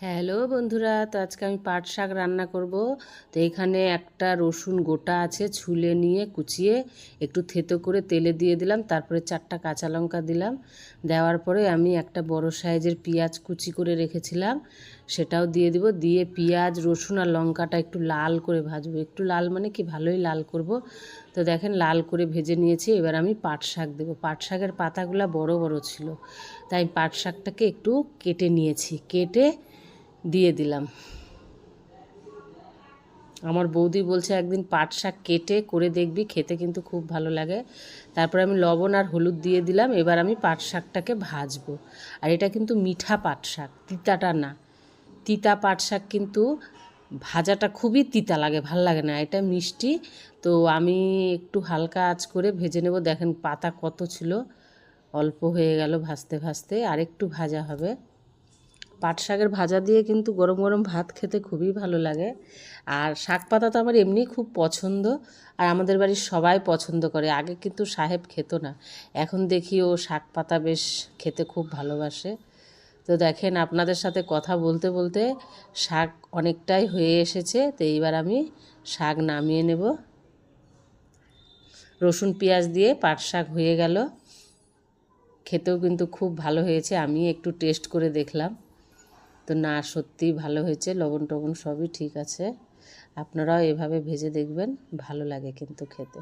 Hello বন্ধুরা, তো আজকে আমি পাট শাক রান্না করব। তো এখানে একটা রসুন গোটা আছে, ছুলে নিয়ে কুচিয়ে একটু থেতো করে তেলে দিয়ে দিলাম। তারপরে 4টা কাঁচা লঙ্কা দিলাম। দেওয়ার পরে আমি একটা বড় সাইজের পেঁয়াজ কুচি করে রেখেছিলাম, সেটাও দিয়ে দিব। দিয়ে পেঁয়াজ রসুন আর লঙ্কাটা একটু লাল করে ভাজবো। একটু লাল মানে কি, ভালোই লাল করব। তো দেখেন লাল করে ভেজে নিয়েছি। এবার আমি পাট শাক দেবো। পাট শাকের পাতাগুলো বড় বড় ছিল, তাই পাট শাকটাকে একটু কেটে নিয়েছি, কেটে দিয়ে দিলাম। আমার বৌদি বলছে একদিন পাট শাক কেটে করে দেখবি, খেতে কিন্তু খুব ভালো লাগে। তারপরে আমি লবণ আর হলুদ দিয়ে দিলাম। এবার আমি পাট শাকটাকে ভাজবো। আর এটা কিন্তু মিঠা পাট শাক, তিতাটা না। তিতা পাট শাক কিন্তু ভাজাটা খুবই তিতা লাগে, ভাল লাগে না। এটা মিষ্টি। তো আমি একটু হালকা আঁচ করে ভেজে নেব। দেখেন পাতা কত ছিল, অল্প হয়ে গেল ভাজতে ভাজতে। আর একটু ভাজা হবে। পাট শাকের ভাজা দিয়ে কিন্তু গরম গরম ভাত খেতে খুবই ভালো লাগে। আর শাক পাতা তো আমার এমনিই খুব পছন্দ, আর আমাদের বাড়ির সবাই পছন্দ করে। আগে কিন্তু সাহেব খেত না, এখন দেখি ও শাক পাতা বেশ খেতে খুব ভালোবাসে। তো দেখেন আপনাদের সাথে কথা বলতে বলতে শাক অনেকটাই হয়ে এসেছে। তো এইবার আমি শাক নামিয়ে নেব। রসুন পেঁয়াজ দিয়ে পাট শাক হয়ে গেল। খেতেও কিন্তু খুব ভালো হয়েছে। আমি একটু টেস্ট করে দেখলাম, তো না, সত্যিই ভালো হয়েছে। লবণ টবণ সবই ঠিক আছে। আপনারাও এভাবে ভেজে দেখবেন, ভালো লাগে কিন্তু খেতে।